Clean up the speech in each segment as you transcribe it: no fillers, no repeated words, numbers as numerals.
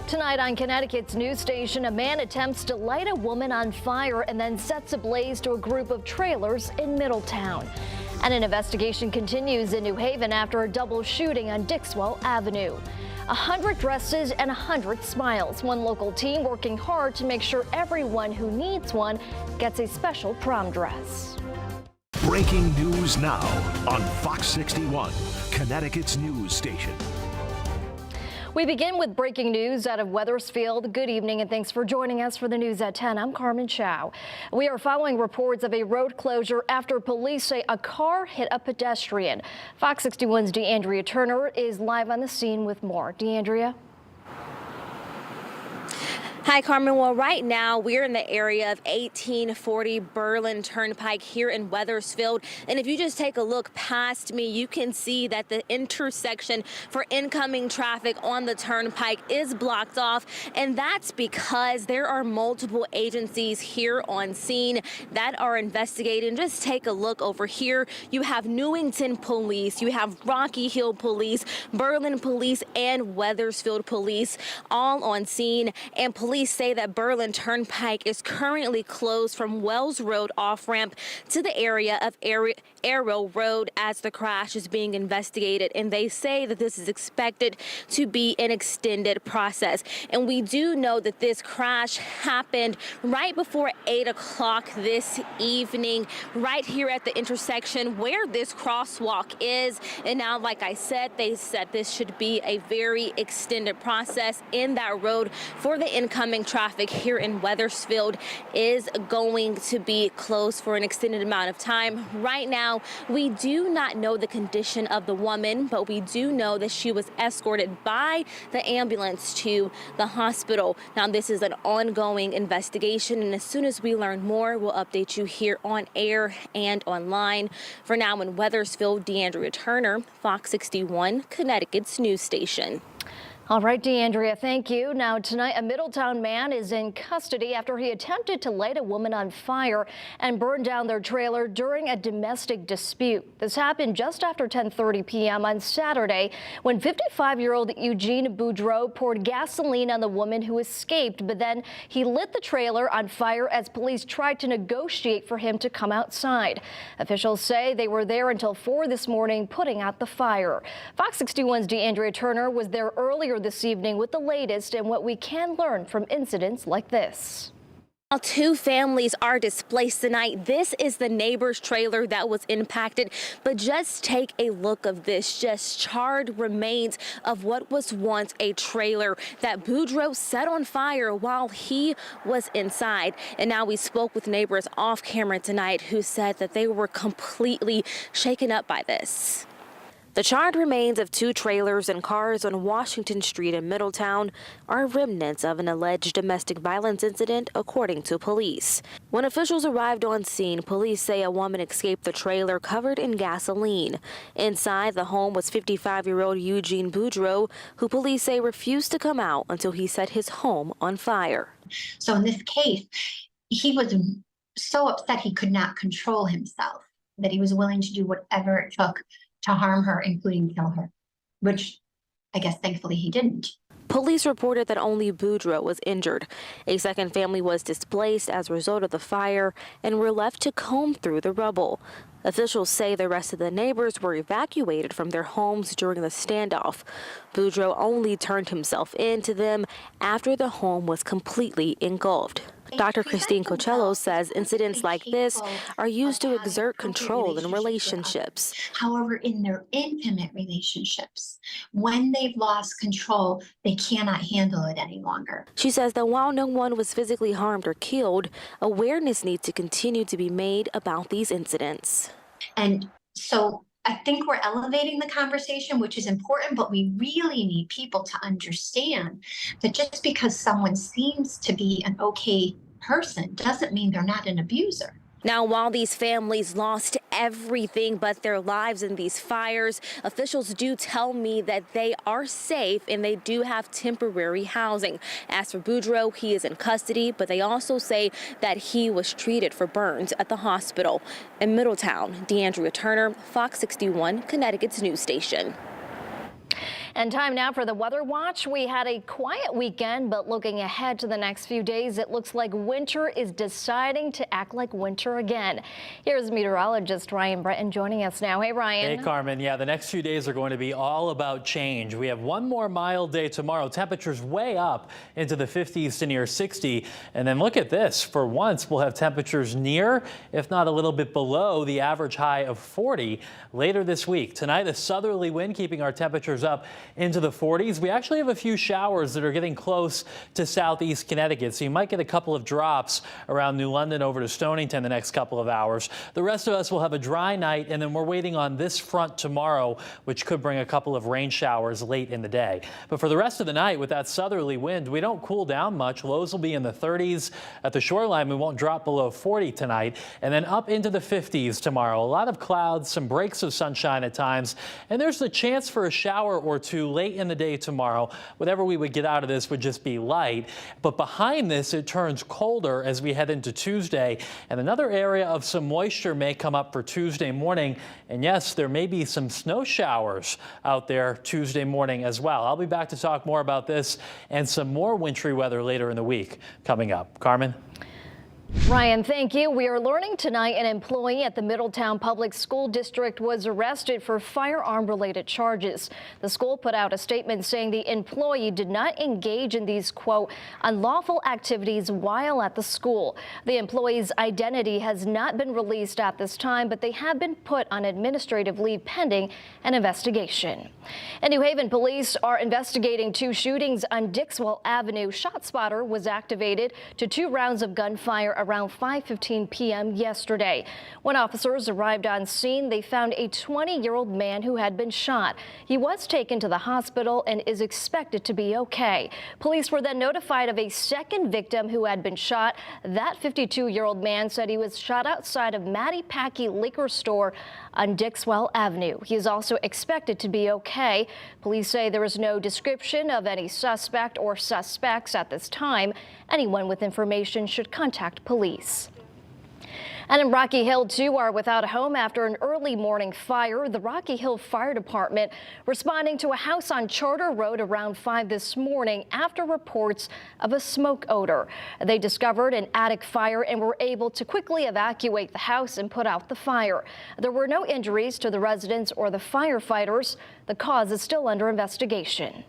Tonight on Connecticut's news station, a man attempts to light a woman on fire and then sets ablaze to a group of trailers in Middletown. And an investigation continues in New Haven after a double shooting on Dixwell Avenue. 100 dresses and 100 smiles. One local team working hard to make sure everyone who needs one gets a special prom dress. Breaking news now on Fox 61, Connecticut's news station. We begin with breaking news out of Wethersfield. Good evening and thanks for joining us for the news at 10. I'm Carmen Chow. We are following reports of a road closure after police say a car hit a pedestrian. Fox 61's DeAndrea Turner is live on the scene with more. DeAndrea. Hi, Carmen. Well, right now we're in the area of 1840 Berlin Turnpike here in Wethersfield. And if you just take a look past me, you can see that the intersection for incoming traffic on the turnpike is blocked off. And that's because there are multiple agencies here on scene that are investigating. Just take a look over here. You have Newington Police, you have Rocky Hill Police, Berlin Police, and Wethersfield Police all on scene. And police say that Berlin Turnpike is currently closed from Wells Road off-ramp to the area of Arrow Road as the crash is being investigated. And they say that this is expected to be an extended process. And we do know that this crash happened right before 8 o'clock this evening, right here at the intersection where this crosswalk is. And now, like I said, they said this should be a very extended process in that road for the incoming traffic here in Wethersfield is going to be closed for an extended amount of time. Right now, we do not know the condition of the woman, but we do know that she was escorted by the ambulance to the hospital. Now, this is an ongoing investigation, and as soon as we learn more, we'll update you here on air and online. For now, in Wethersfield, DeAndrea Turner, Fox 61, Connecticut's news station. All right, DeAndrea, thank you. Now, tonight, a Middletown man is in custody after he attempted to light a woman on fire and burn down their trailer during a domestic dispute. This happened just after 10:30 p.m. on Saturday when 55-year-old Eugene Boudreau poured gasoline on the woman who escaped, but then he lit the trailer on fire as police tried to negotiate for him to come outside. Officials say they were there until 4 this morning putting out the fire. Fox 61's DeAndrea Turner was there earlier this evening with the latest and what we can learn from incidents like this. While 2 families are displaced tonight, this is the neighbor's trailer that was impacted. But just take a look of this, just charred remains of what was once a trailer that Boudreau set on fire while he was inside. And now we spoke with neighbors off camera tonight who said that they were completely shaken up by this. The charred remains of 2 trailers and cars on Washington Street in Middletown are remnants of an alleged domestic violence incident, according to police. When officials arrived on scene, police say a woman escaped the trailer covered in gasoline. Inside the home was 55-year-old Eugene Boudreau, who police say refused to come out until he set his home on fire. So in this case, he was so upset he could not control himself that he was willing to do whatever it took to harm her, including kill her, which I guess thankfully he didn't. Police reported that only Boudreau was injured. A second family was displaced as a result of the fire and were left to comb through the rubble. Officials say the rest of the neighbors were evacuated from their homes during the standoff. Boudreau only turned himself in to them after the home was completely engulfed. Dr. Christine Cocello says incidents like this are used to exert control in relationships. However, in their intimate relationships, when they've lost control, they cannot handle it any longer. She says that while no one was physically harmed or killed, awareness needs to continue to be made about these incidents. And so I think we're elevating the conversation, which is important, but we really need people to understand that just because someone seems to be an okay person doesn't mean they're not an abuser. Now, while these families lost everything but their lives in these fires, officials do tell me that they are safe and they do have temporary housing. As for Boudreau, he is in custody, but they also say that he was treated for burns at the hospital. In Middletown, DeAndrea Turner, Fox 61, Connecticut's news station. And time now for the Weather Watch. We had a quiet weekend, but looking ahead to the next few days, it looks like winter is deciding to act like winter again. Here's meteorologist Ryan Breton joining us now. Hey, Ryan. Hey, Carmen. Yeah, the next few days are going to be all about change. We have one more mild day tomorrow. Temperatures way up into the 50s to near 60. And then look at this. For once, we'll have temperatures near, if not a little bit below, the average high of 40 later this week. Tonight, a southerly wind keeping our temperatures up into the 40s. We actually have a few showers that are getting close to southeast Connecticut, so you might get a couple of drops around New London over to Stonington the next couple of hours. The rest of us will have a dry night, and then we're waiting on this front tomorrow, which could bring a couple of rain showers late in the day. But for the rest of the night, with that southerly wind, we don't cool down much. Lows will be in the 30s. At the shoreline, we won't drop below 40 tonight, and then up into the 50s tomorrow. A lot of clouds, some breaks of sunshine at times, and there's the chance for a shower or two late in the day tomorrow. Whatever we would get out of this would just be light. But behind this, it turns colder as we head into Tuesday. And another area of some moisture may come up for Tuesday morning. And yes, there may be some snow showers out there Tuesday morning as well. I'll be back to talk more about this and some more wintry weather later in the week coming up. Carmen? Ryan, thank you. We are learning tonight an employee at the Middletown Public School District was arrested for firearm-related charges. The school put out a statement saying the employee did not engage in these, quote, unlawful activities while at the school. The employee's identity has not been released at this time, but they have been put on administrative leave pending an investigation. And New Haven police are investigating two shootings on Dixwell Avenue. ShotSpotter was activated to 2 rounds of gunfire around 5:15 p.m. yesterday. When officers arrived on scene, they found a 20-year-old man who had been shot. He was taken to the hospital and is expected to be okay. Police were then notified of a second victim who had been shot. That 52-year-old man said he was shot outside of Matty Packy Liquor Store on Dixwell Avenue. He is also expected to be okay. Police say there is no description of any suspect or suspects at this time. Anyone with information should contact police. And in Rocky Hill, 2 are without a home after an early morning fire. The Rocky Hill Fire Department responding to a house on Charter Road around 5 this morning after reports of a smoke odor. They discovered an attic fire and were able to quickly evacuate the house and put out the fire. There were no injuries to the residents or the firefighters. The cause is still under investigation.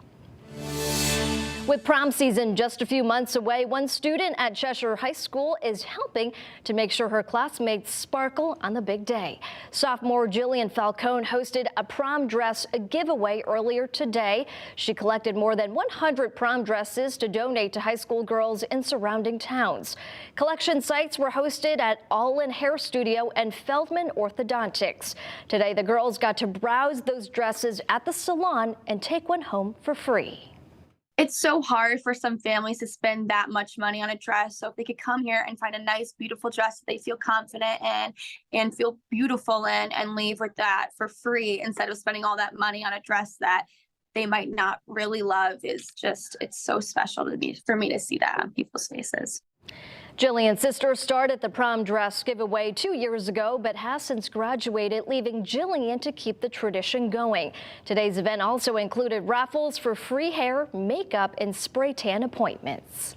With prom season just a few months away, one student at Cheshire High School is helping to make sure her classmates sparkle on the big day. Sophomore Jillian Falcone hosted a prom dress giveaway earlier today. She collected more than 100 prom dresses to donate to high school girls in surrounding towns. Collection sites were hosted at All In Hair Studio and Feldman Orthodontics. Today, the girls got to browse those dresses at the salon and take one home for free. It's so hard for some families to spend that much money on a dress. So if they could come here and find a nice, beautiful dress that they feel confident in and feel beautiful in and leave with that for free instead of spending all that money on a dress that they might not really love is just, it's so special to me, for me to see that on people's faces. Jillian's sister started the prom dress giveaway 2 years ago, but has since graduated, leaving Jillian to keep the tradition going. Today's event also included raffles for free hair, makeup, and spray tan appointments.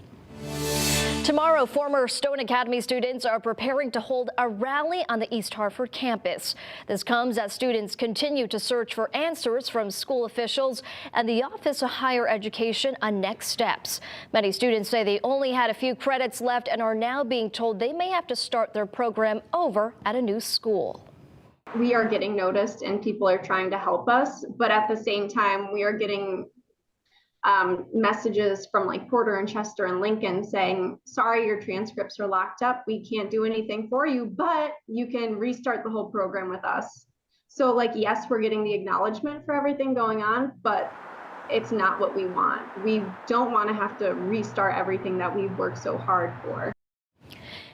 Tomorrow, former Stone Academy students are preparing to hold a rally on the East Hartford campus. This comes as students continue to search for answers from school officials and the Office of Higher Education on next steps. Many students say they only had a few credits left and are now being told they may have to start their program over at a new school. We are getting noticed and people are trying to help us, but at the same time, we are getting messages from like Porter and Chester and Lincoln saying, sorry, your transcripts are locked up. We can't do anything for you, but you can restart the whole program with us. So like, yes, we're getting the acknowledgement for everything going on, but it's not what we want. We don't want to have to restart everything that we've worked so hard for.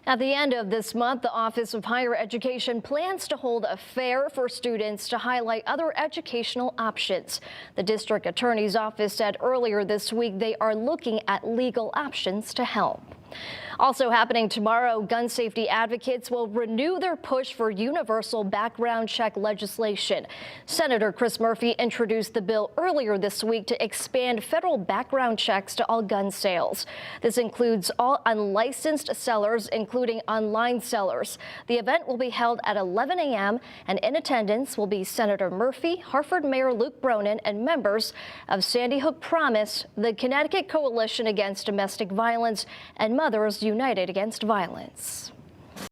At the end of this month, the Office of Higher Education plans to hold a fair for students to highlight other educational options. The district attorney's office said earlier this week they are looking at legal options to help. Also happening tomorrow, gun safety advocates will renew their push for universal background check legislation. Senator Chris Murphy introduced the bill earlier this week to expand federal background checks to all gun sales. This includes all unlicensed sellers, including online sellers. The event will be held at 11 a.m. and in attendance will be Senator Murphy, Hartford Mayor Luke Bronin, and members of Sandy Hook Promise, the Connecticut Coalition Against Domestic Violence, and Mothers United Against Violence.